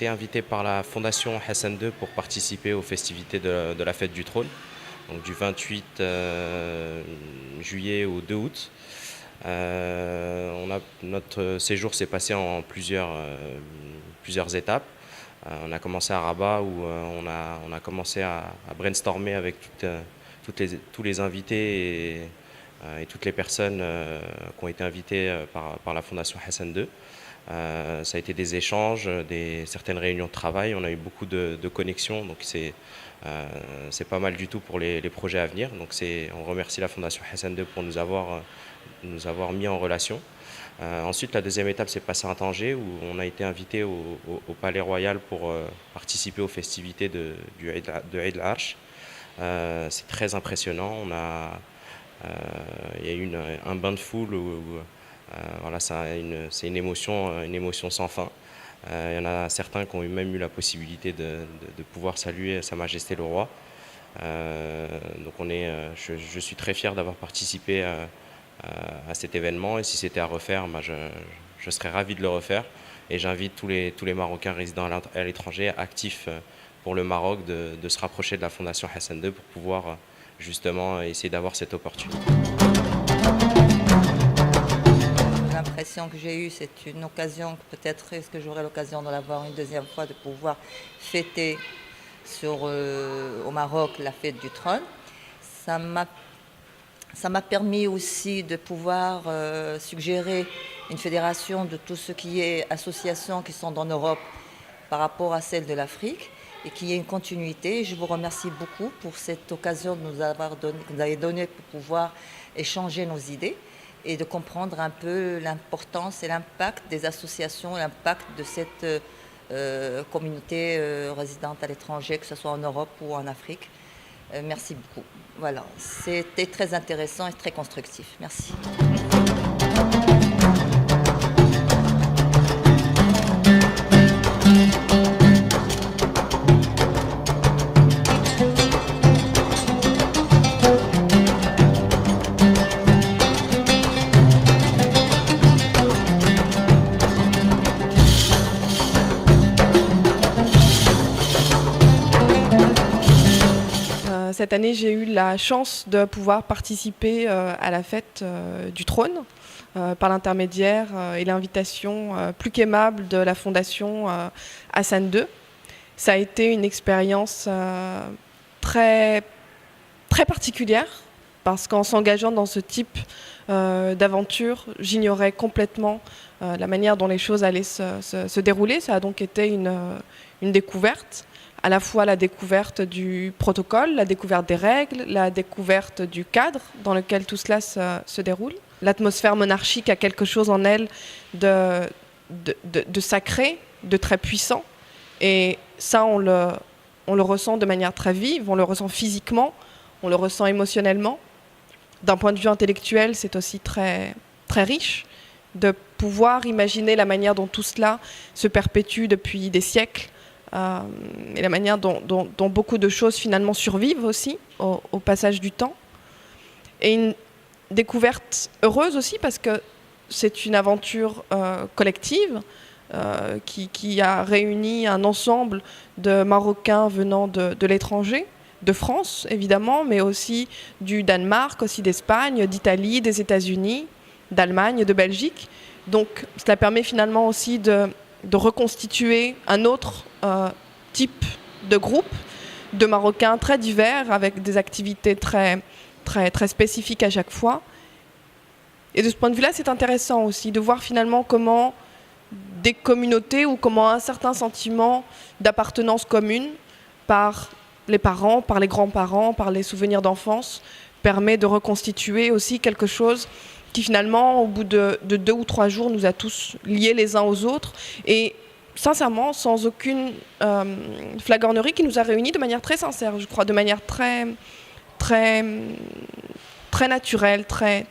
été invité par la Fondation Hassan II pour participer aux festivités de la Fête du Trône, donc du 28 juillet au 2 août. Notre séjour s'est passé en plusieurs étapes. On a commencé à Rabat où on a commencé à brainstormer avec tous les invités et toutes les personnes qui ont été invitées par la Fondation Hassan II. Ça a été des échanges, certaines réunions de travail. On a eu beaucoup de connexions, donc c'est pas mal du tout pour les projets à venir. Donc on remercie la Fondation Hassan II pour nous avoir mis en relation. Ensuite, la deuxième étape s'est passée à Tanger où on a été invité au Palais Royal pour participer aux festivités de Eid al-Arsh. C'est très impressionnant. Il y a eu un bain de foule où voilà, c'est une émotion sans fin. Il y en a certains qui ont même eu la possibilité de pouvoir saluer Sa Majesté le Roi. Donc je suis très fier d'avoir participé à cet événement, et si c'était à refaire, je serais ravi de le refaire. Et j'invite tous les Marocains résidant à l'étranger, actifs pour le Maroc, de se rapprocher de la Fondation Hassan II pour pouvoir justement essayer d'avoir cette opportunité. L'impression que j'ai eue, c'est une occasion, peut-être est-ce que j'aurai l'occasion de l'avoir une deuxième fois, de pouvoir fêter au Maroc la fête du trône. Ça m'a permis aussi de pouvoir suggérer une fédération de tout ce qui est associations qui sont en Europe par rapport à celle de l'Afrique, et qu'il y ait une continuité. Je vous remercie beaucoup pour cette occasion que vous avez donnée pour pouvoir échanger nos idées et de comprendre un peu l'importance et l'impact des associations, l'impact de cette communauté résidente à l'étranger, que ce soit en Europe ou en Afrique. Merci beaucoup. Voilà, c'était très intéressant et très constructif. Merci. Cette année, j'ai eu la chance de pouvoir participer à la fête du trône par l'intermédiaire et l'invitation plus qu'aimable de la Fondation Hassan II. Ça a été une expérience très, très particulière parce qu'en s'engageant dans ce type d'aventure, j'ignorais complètement la manière dont les choses allaient se dérouler. Ça a donc été une découverte. À la fois la découverte du protocole, la découverte des règles, la découverte du cadre dans lequel tout cela se déroule. L'atmosphère monarchique a quelque chose en elle de sacré, de très puissant. Et ça, on le ressent de manière très vive, on le ressent physiquement, on le ressent émotionnellement. D'un point de vue intellectuel, c'est aussi très, très riche de pouvoir imaginer la manière dont tout cela se perpétue depuis des siècles. Et la manière dont beaucoup de choses finalement survivent aussi au passage du temps. Et une découverte heureuse aussi parce que c'est une aventure collective qui a réuni un ensemble de Marocains venant de l'étranger, de France évidemment, mais aussi du Danemark, aussi d'Espagne, d'Italie, des États-Unis, d'Allemagne, de Belgique. Donc cela permet finalement aussi de reconstituer un autre type de groupe de Marocains très divers avec des activités très, très, très spécifiques à chaque fois. Et de ce point de vue-là, c'est intéressant aussi de voir finalement comment des communautés ou comment un certain sentiment d'appartenance commune par les parents, par les grands-parents, par les souvenirs d'enfance permet de reconstituer aussi quelque chose qui finalement, au bout de 2 ou 3 jours, nous a tous liés les uns aux autres. Et sincèrement, sans aucune flagornerie, qui nous a réunis de manière très sincère, je crois, de manière très, très, très naturelle, très,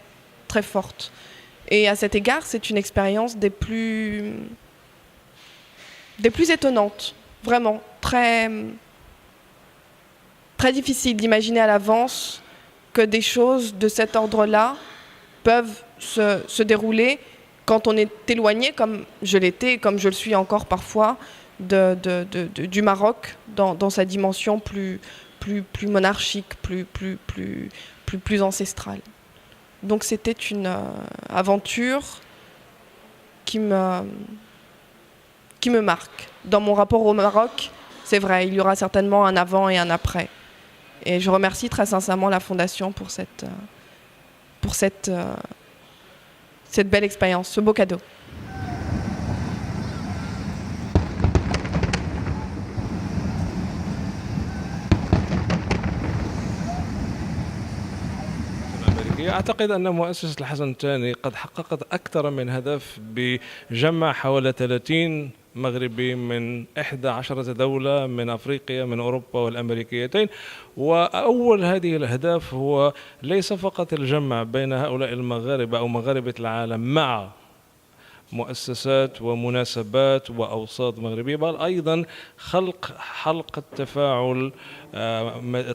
très forte. Et à cet égard, c'est une expérience des plus étonnantes, vraiment, très, très difficile d'imaginer à l'avance que des choses de cet ordre-là peuvent se dérouler quand on est éloigné, comme je l'étais et comme je le suis encore parfois, du Maroc dans sa dimension plus monarchique, plus ancestrale. Donc c'était une aventure qui me marque. Dans mon rapport au Maroc, c'est vrai, il y aura certainement un avant et un après. Et je remercie très sincèrement la Fondation pour cette belle expérience, ce beau cadeau. أعتقد أن مؤسسة الحسن الثاني قد حققت أكثر من هدف بجمع حوالي 30 مغربي من 11 دولة من أفريقيا من أوروبا والأمريكيتين. وأول هذه الأهداف هو ليس فقط الجمع بين هؤلاء المغاربة أو مغاربة العالم مع مؤسسات ومناسبات وأوساط مغربية، بل أيضا خلق حلقة تفاعل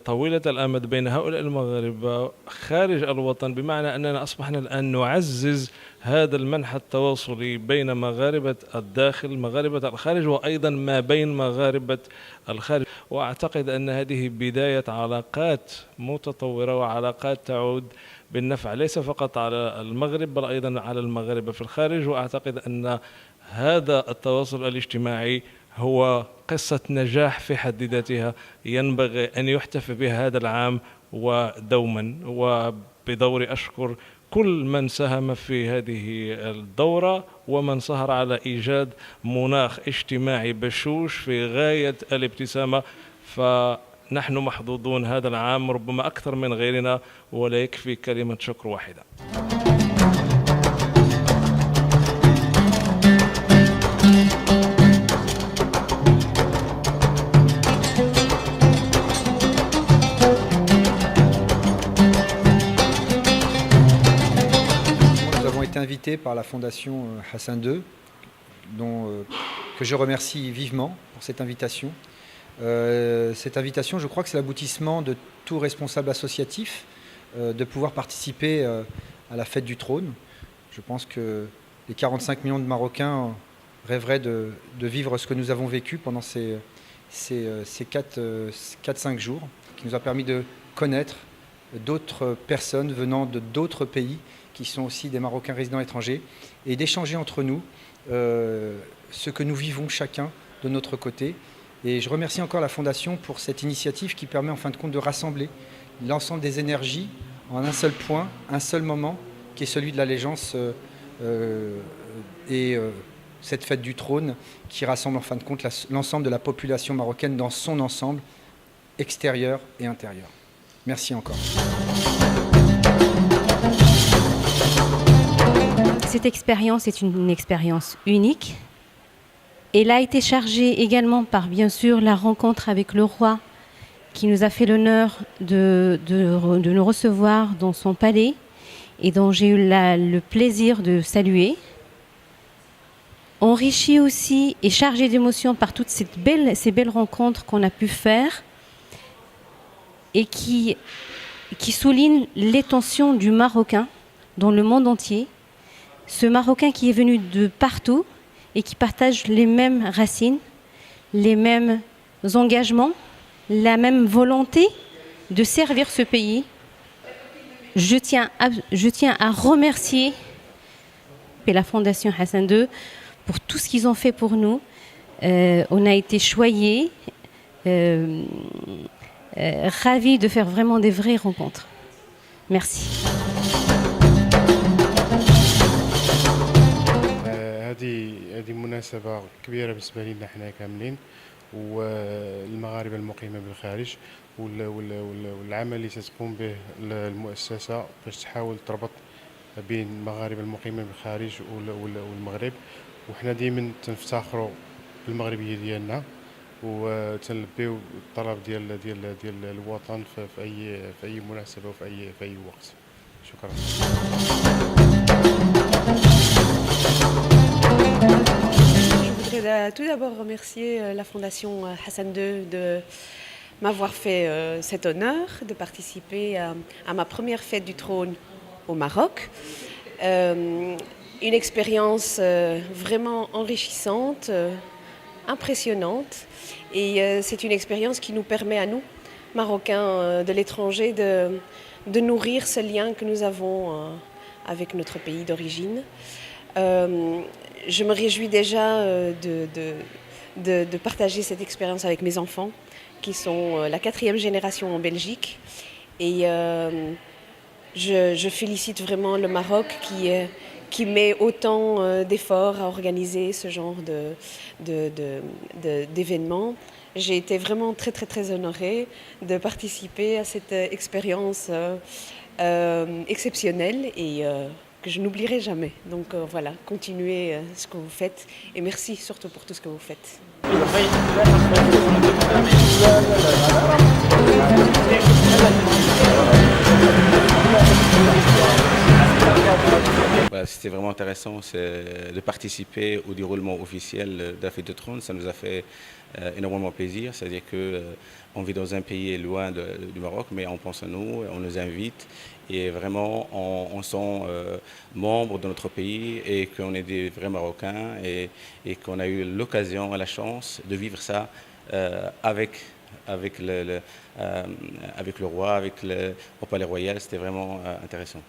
طويلة الأمد بين هؤلاء المغاربة خارج الوطن، بمعنى أننا أصبحنا الآن نعزز هذا المنحى التواصلي بين مغاربة الداخل مغاربة الخارج وأيضا ما بين مغاربة الخارج. وأعتقد أن هذه بداية علاقات متطورة وعلاقات تعود بالنفع ليس فقط على المغرب بل أيضا على المغاربة في الخارج. وأعتقد أن هذا التواصل الاجتماعي هو قصة نجاح في حد ذاتها ينبغي أن يحتفى بها هذا العام ودوما. وبدوري أشكر كل من ساهم في هذه الدورة ومن سهر على إيجاد مناخ اجتماعي بشوش في غاية الابتسامة. فنحن محظوظون هذا العام ربما أكثر من غيرنا، ولا يكفي كلمة شكر واحدة. Invité par la Fondation Hassan II, que je remercie vivement pour cette invitation. Cette invitation, je crois que c'est l'aboutissement de tout responsable associatif, de pouvoir participer à la fête du trône. Je pense que les 45 millions de Marocains rêveraient de vivre ce que nous avons vécu pendant ces 4-5 jours, qui nous a permis de connaître d'autres personnes venant de d'autres pays qui sont aussi des Marocains résidents étrangers, et d'échanger entre nous ce que nous vivons chacun de notre côté. Et je remercie encore la Fondation pour cette initiative qui permet en fin de compte de rassembler l'ensemble des énergies en un seul point, un seul moment, qui est celui de l'allégeance et cette fête du trône qui rassemble en fin de compte l'ensemble de la population marocaine dans son ensemble, extérieur et intérieur. Merci encore. Cette expérience est une expérience unique. Elle a été chargée également par, bien sûr, la rencontre avec le roi qui nous a fait l'honneur de nous recevoir dans son palais et dont j'ai eu le plaisir de saluer. Enrichi aussi et chargé d'émotions par toutes ces belles rencontres qu'on a pu faire et qui soulignent l'étention du Marocain dans le monde entier. Ce Marocain qui est venu de partout et qui partage les mêmes racines, les mêmes engagements, la même volonté de servir ce pays. Je tiens à remercier la Fondation Hassan II pour tout ce qu'ils ont fait pour nous. On a été choyés, ravis de faire vraiment des vraies rencontres. Merci. هذه مناسبة كبيرة بالنسبة لنا احنا كاملين والمغاربة المقيمة بالخارج والعمل اللي تقوم به المؤسسة باش تحاول تربط بين المغاربة المقيمة بالخارج والمغرب. وحنا دائما تنفتخروا بالمغربية ديالنا وتنلبيو الطلب ديال الوطن في أي مناسبة وفي أي وقت. شكرا. Je voudrais tout d'abord remercier la Fondation Hassan II de m'avoir fait cet honneur de participer à ma première fête du trône au Maroc. Une expérience vraiment enrichissante, impressionnante. Et c'est une expérience qui nous permet à nous, Marocains de l'étranger, de nourrir ce lien que nous avons avec notre pays d'origine. Je me réjouis déjà de partager cette expérience avec mes enfants, qui sont la 4e génération en Belgique. Et je félicite vraiment le Maroc qui met autant d'efforts à organiser ce genre d'événements. J'ai été vraiment très très très honorée de participer à cette expérience exceptionnelle et que je n'oublierai jamais. Donc voilà, continuez ce que vous faites et merci surtout pour tout ce que vous faites. C'était vraiment intéressant de participer au déroulement officiel de la fête de trône. Ça nous a fait énormément plaisir. C'est-à-dire qu'on vit dans un pays loin du Maroc, mais on pense à nous, on nous invite et vraiment on sent membre de notre pays et qu'on est des vrais Marocains et qu'on a eu l'occasion et la chance de vivre ça avec le roi, au Palais Royal. C'était vraiment intéressant.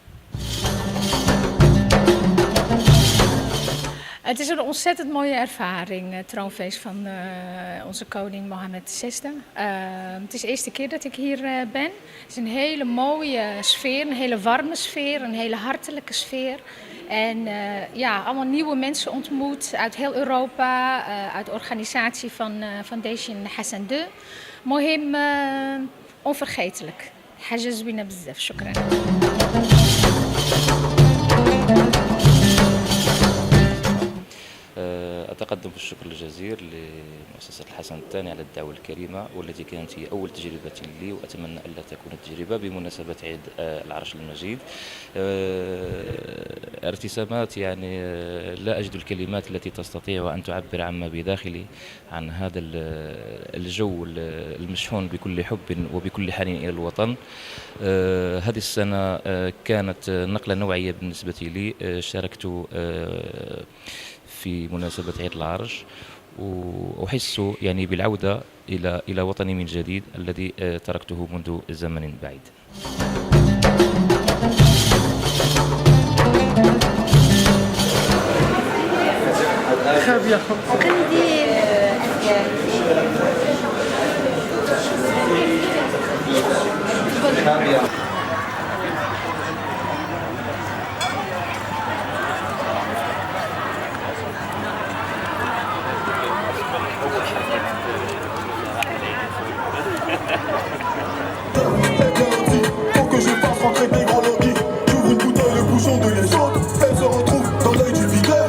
Het is een ontzettend mooie ervaring, het troonfeest van onze koning Mohammed VI. Het is de eerste keer dat ik hier ben. Het is een hele mooie sfeer, een hele warme sfeer, een hele hartelijke sfeer. En ja, allemaal nieuwe mensen ontmoet uit heel Europa, uit de organisatie van Foundation Hassan II. مهم onvergetelijk. حاجة زوينة بزاف. شكرا. أتقدم بالشكر الجزير لمؤسسة الحسن الثاني على الدعوة الكريمة والتي كانت هي أول تجربة لي وأتمنى ألا تكون التجربة بمناسبة عيد العرش المجيد. ارتسامات يعني لا أجد الكلمات التي تستطيع أن تعبر عما بداخلي عن هذا الجو المشحون بكل حب وبكل حنين إلى الوطن. هذه السنة كانت نقلة نوعية بالنسبة لي. شاركت في مناسبة عيد العرش وأحس يعني بالعودة إلى وطني من جديد الذي تركته منذ زمن بعيد. Faut que je fasse rentrer des gros logis. J'ouvre une bouteille, le bouchon de les autres. Elle se retrouve dans l'œil du videur.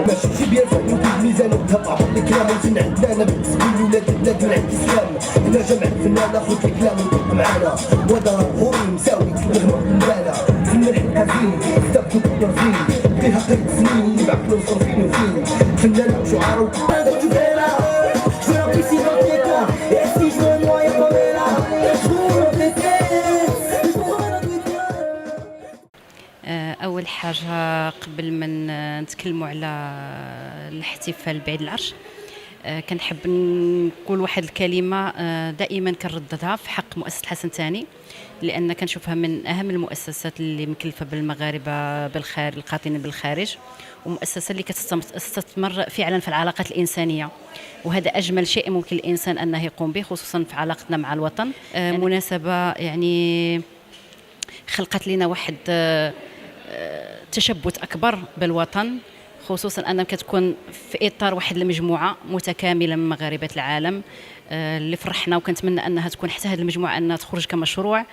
ماشي بيان فوق الميزان وتهبط الكلام وزن عندنا بالتسبيل ولاد البلاد ولاد الاسلام هنا جمع الفنان خذ الكلام وطبق معانا وضع غوري مساوي نغمر المبالة فن الحكازين استبدوا بالتنظيم فيها قيد سنين معقلوا صرفين وفين فنان وشعار وقادة جبالة جو ربي سيبا et si je me noie comme là je vous أول حاجة قبل ما نتكلموا على الاحتفال بعيد العرش كنحب نقول واحد الكلمة دائما كنرددها في حق مؤسسة الحسن الثاني لأن كنشوفها من أهم المؤسسات اللي مكلفة بالمغاربة بالخارج القاطنين بالخارج ومؤسسة اللي كتستثمر فعلا في العلاقات الإنسانية وهذا أجمل شيء ممكن الإنسان أنه يقوم به خصوصا في علاقتنا مع الوطن. مناسبة يعني خلقت لنا واحد تشبت أكبر بالوطن خصوصا أنها كتكون في إطار واحد المجموعة متكاملة من مغاربة العالم اللي فرحنا وكنتمنى أنها تكون حتى هذه المجموعة أنها تخرج كمشروع.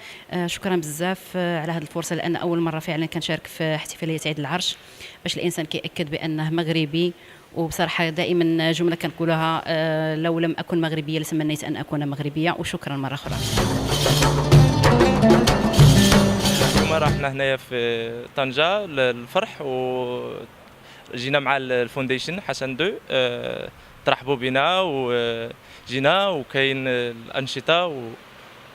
شكرا بزاف على هذه الفرصة لأن أول مرة فعلا كنشارك في احتفالية عيد العرش باش الإنسان كيأكد بأنه مغربي وبصراحة دائما جملة كنقولها لو لم أكن مغربية لتمنيت أن أكون مغربية وشكرا مرة أخرى. اليوم رحنا هنايا في طنجة للفرح وجينا مع الفونديشن حسن دو ترحبوا بنا وجينا وكاين الأنشطة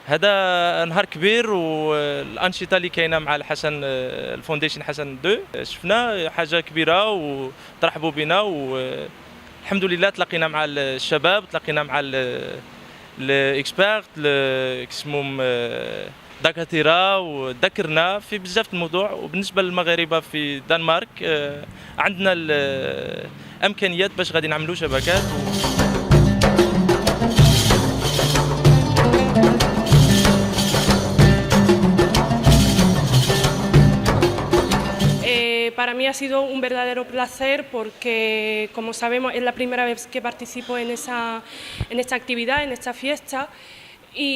هذا نهار كبير، والانشطه اللي كاينه مع الحسن الفونديشن حسن 2 شفنا حاجه كبيره وترحبوا بنا، والحمد لله تلاقينا مع الشباب، تلاقينا مع الاكسبيرت اسمهم دكاتره، وذكرنا في بزاف الموضوع. وبالنسبه للمغاربه في دنمارك عندنا الامكانيات باش غادي نعملوا شبكات Para mí ha sido un verdadero placer porque, como sabemos, es la primera vez que participo en esta actividad, en esta fiesta, y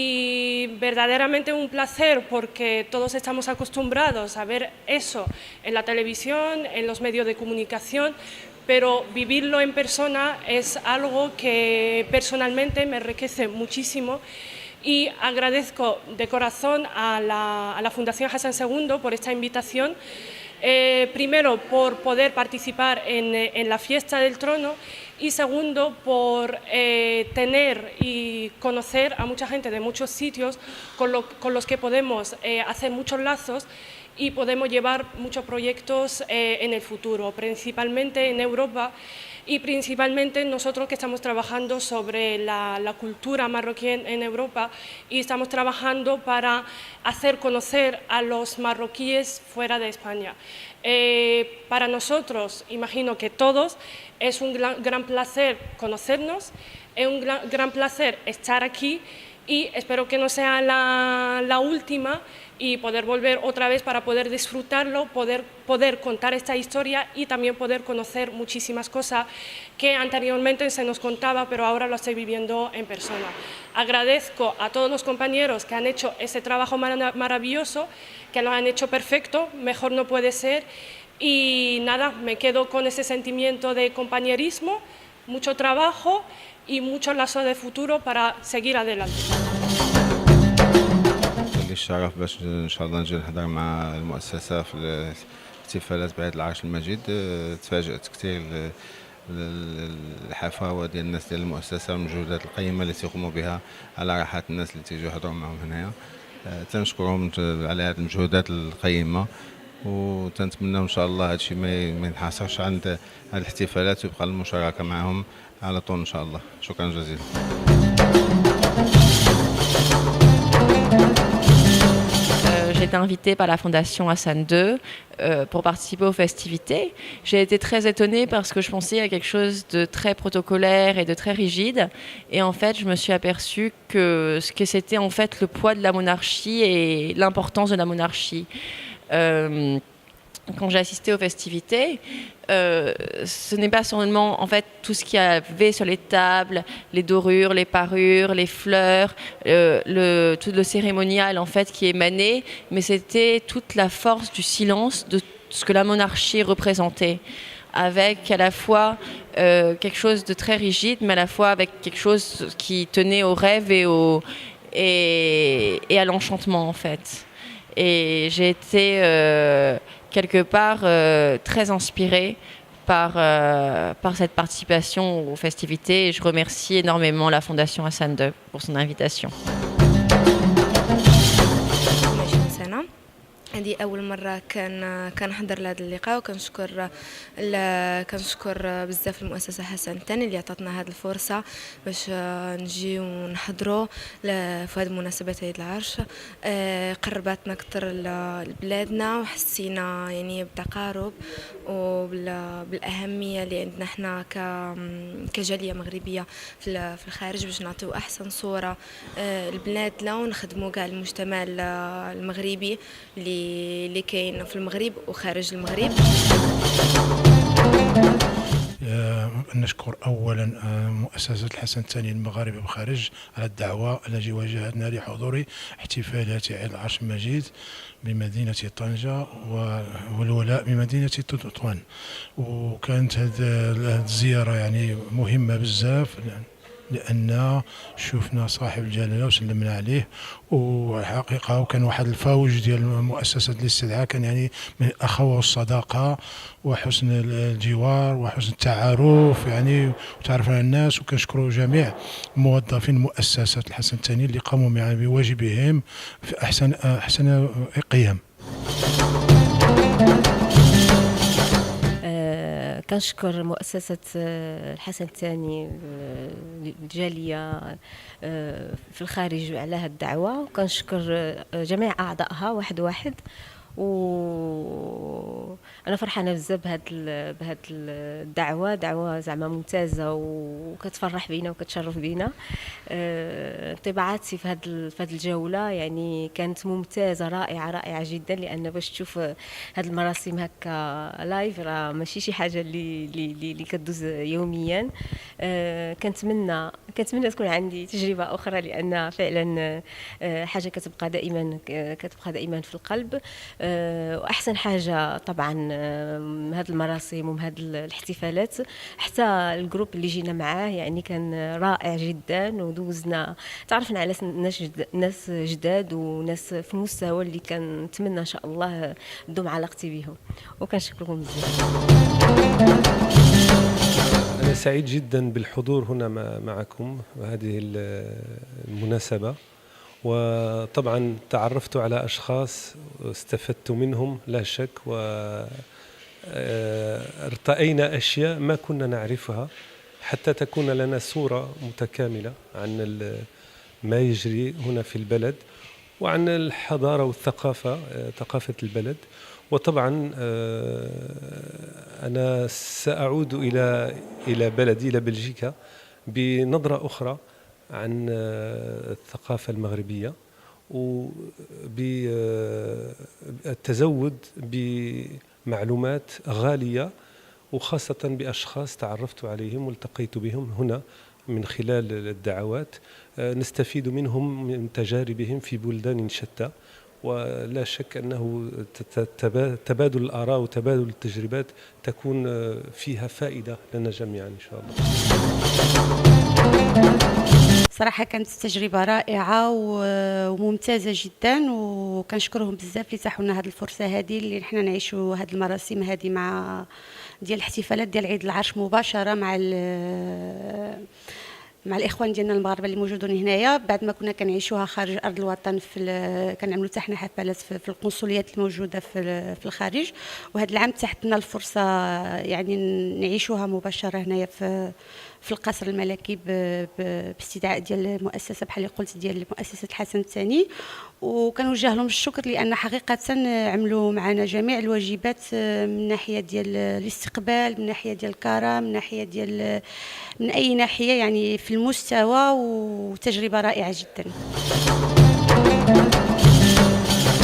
verdaderamente un placer porque todos estamos acostumbrados a ver eso en la televisión, en los medios de comunicación, pero vivirlo en persona es algo que personalmente me enriquece muchísimo. Y agradezco de corazón a la Fundación Hassan II por esta invitación. Primero, por poder participar en la fiesta del trono, y segundo, por tener y conocer a mucha gente de muchos sitios con los que podemos hacer muchos lazos y podemos llevar muchos proyectos en el futuro, principalmente en Europa. Y principalmente nosotros que estamos trabajando sobre la cultura marroquí en Europa, y estamos trabajando para hacer conocer a los marroquíes fuera de España. Para nosotros, imagino que todos, es un gran placer conocernos, es un gran placer estar aquí, y espero que no sea la última, y poder volver otra vez para poder disfrutarlo, poder contar esta historia y también poder conocer muchísimas cosas que anteriormente se nos contaba, pero ahora lo estoy viviendo en persona. Agradezco a todos los compañeros que han hecho ese trabajo maravilloso, que lo han hecho perfecto, mejor no puede ser, y nada, me quedo con ese sentimiento de compañerismo, mucho trabajo y mucho lazo de futuro para seguir adelante. الشرف باش ان شاء الله نجي نحضر مع المؤسسه في احتفالات بعيد العرش المجيد. تفاجأت كثير الحفاوه ديال الناس ديال المؤسسه والمجهودات القيمه اللي تيقوموا بها على راحه الناس اللي تيجوا يحضروا معهم هنايا. تنشكرهم على هذه المجهودات القيمه، وتنتمنى ان شاء الله هذا الشيء ما ينحصرش عند هذه الاحتفالات، ويبقى المشاركه معهم على طول ان شاء الله. شكرا جزيلا. J'ai été invitée par la Fondation Hassan II pour participer aux festivités. J'ai été très étonnée parce que je pensais à quelque chose de très protocolaire et de très rigide. Et en fait, je me suis aperçue que c'était en fait le poids de la monarchie et l'importance de la monarchie. Quand j'ai assisté aux festivités, ce n'est pas seulement en fait tout ce qu'il y avait sur les tables, les dorures, les parures, les fleurs, tout le cérémonial en fait qui émanait, mais c'était toute la force du silence de ce que la monarchie représentait, avec à la fois quelque chose de très rigide, mais à la fois avec quelque chose qui tenait au rêve et à l'enchantement en fait. Et j'ai été quelque part très inspirée par cette participation aux festivités, et je remercie énormément la Fondation Hassan II pour son invitation. هذه أول مرة كنحضر لهذا اللقاء، وكنشكر بزاف المؤسسة حسن الثاني اللي عطاتنا هذه الفرصة باش نجي ونحضروا في هذه المناسبة عيد العرش. قربتنا أكثر لبلادنا، وحسينا يعني بتقارب وبالأهمية اللي عندنا احنا كجالية مغربية في الخارج، باش نعطيو أحسن صورة لبلادنا ونخدموا كاع المجتمع المغربي اللي كاين في المغرب وخارج المغرب. نشكر أولا مؤسسة الحسن الثاني المغاربة بالخارج على الدعوة التي واجهتنا لحضور احتفالات عيد العرش المجيد بمدينة طنجة والولاء بمدينة تطوان. وكانت هذه الزيارة يعني مهمة بزاف لأن شفنا صاحب الجلالة وسلمنا عليه، وحقيقة وكان واحد الفوج ديال مؤسسة الاستدعاء، كان يعني من الأخوة والصداقة وحسن الجوار وحسن التعارف يعني وتعرف على الناس. وكنشكروا جميع موظفين مؤسسة الحسن الثاني اللي قاموا يعني بواجبهم في أحسن قيم. كنشكر مؤسسة الحسن الثاني الجالية في الخارج على هذه الدعوة، وكنشكر جميع أعضائها واحد واحد. وانا فرحانه بزاف بهاد الدعوه، دعوه زعما ممتازه وكتفرح بينا وكتشرف بينا. انطباعاتي في هاد الجوله يعني كانت ممتازه، رائعه جدا، لان باش تشوف هاد المراسم هكا لايف راه ماشي شي حاجه اللي كدوز يوميا. كنتمنى تكون عندي تجربه اخرى، لان فعلا حاجه كتبقى دائما في القلب. واحسن حاجه طبعا هاد المراسم وهاد الاحتفالات، حتى الجروب اللي جينا معاه يعني كان رائع جدا، ودوزنا تعرفنا على ناس جداد وناس في المستوى اللي كنتمنى ان شاء الله تدوم علاقتي بهم، وكنشكركم بزاف. أنا سعيد جدا بالحضور هنا معكم هذه المناسبة، وطبعا تعرفت على أشخاص استفدت منهم لا شك، وارتأينا أشياء ما كنا نعرفها حتى تكون لنا صورة متكاملة عن ما يجري هنا في البلد وعن الحضارة والثقافة، ثقافة البلد. وطبعا أنا سأعود إلى بلدي، إلى بلجيكا، بنظرة أخرى عن الثقافة المغربية، وبالتزود بمعلومات غالية، وخاصة بأشخاص تعرفت عليهم والتقيت بهم هنا من خلال الدعوات، نستفيد منهم من تجاربهم في بلدان شتى. ولا شك أنه تبادل الآراء وتبادل التجربات تكون فيها فائدة لنا جميعا إن شاء الله. صراحة كانت تجربة رائعة وممتازة جدا، وكنشكرهم بزاف اللي تاحوا لنا هذه الفرصة هذه اللي نحن نعيشوا هذه المراسم هذه مع ديال الاحتفالات ديال عيد العرش مباشرة مع الاخوان ديالنا المغاربه اللي موجودين هنايا، بعد ما كنا كنعيشوها خارج ارض الوطن كنعملوا حتى حنا حفلات في القنصليات الموجوده في الخارج. وهذا العام تحت لنا الفرصه يعني نعيشوها مباشره هنايا في القصر الملكي باستدعاء ديال المؤسسه بحال اللي قلت ديال مؤسسه الحسن الثاني، وكنوجه لهم الشكر لان حقيقه عملوا معنا جميع الواجبات من ناحيه ديال الاستقبال، من ناحيه ديال الكرم، من ناحيه ديال من اي ناحيه يعني في المستوى، وتجربه رائعه جدا.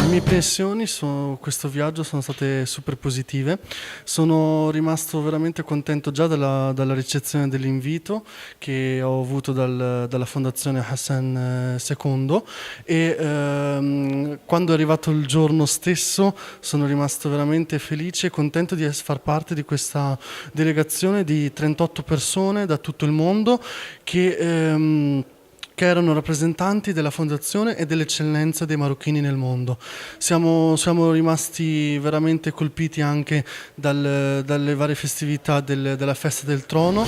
Le mie impressioni su questo viaggio sono state super positive, sono rimasto veramente contento già dalla ricezione dell'invito che ho avuto dalla Fondazione Hassan II e quando è arrivato il giorno stesso sono rimasto veramente felice e contento di far parte di questa delegazione di 38 persone da tutto il mondo che erano rappresentanti della fondazione e dell'eccellenza dei marocchini nel mondo. Siamo rimasti veramente colpiti anche dalle varie festività della festa del trono.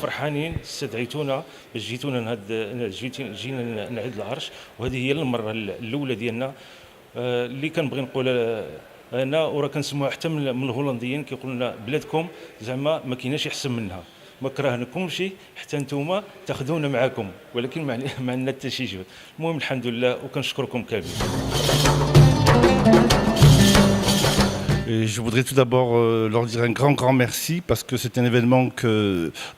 فرحانين استدعيتونا باش جيتونا جينا نعيد العرش، وهذه هي المره الاولى ديالنا. اللي كنبغي نقول انا وراه كنسمعوا حتى من الهولنديين كيقولوا لنا بلادكم زعما ما كايناش احسن منها، ما كرهناكمش حتى نتوما تاخذونا معكم، ولكن ما عندنا حتى شي جهد. المهم الحمد لله وكنشكركم كاملين. Et je voudrais tout d'abord leur dire un grand merci parce que c'est un événement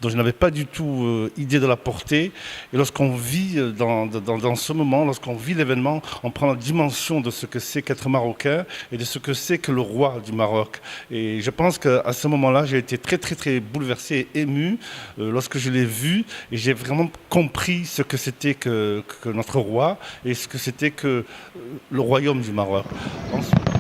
dont je n'avais pas du tout idée de la portée. Et lorsqu'on vit dans ce moment, lorsqu'on vit l'événement, on prend la dimension de ce que c'est qu'être marocain et de ce que c'est que le roi du Maroc. Et je pense qu'à ce moment-là, j'ai été très bouleversé et ému lorsque je l'ai vu, et j'ai vraiment compris ce que c'était que notre roi et ce que c'était que le royaume du Maroc. Ensuite,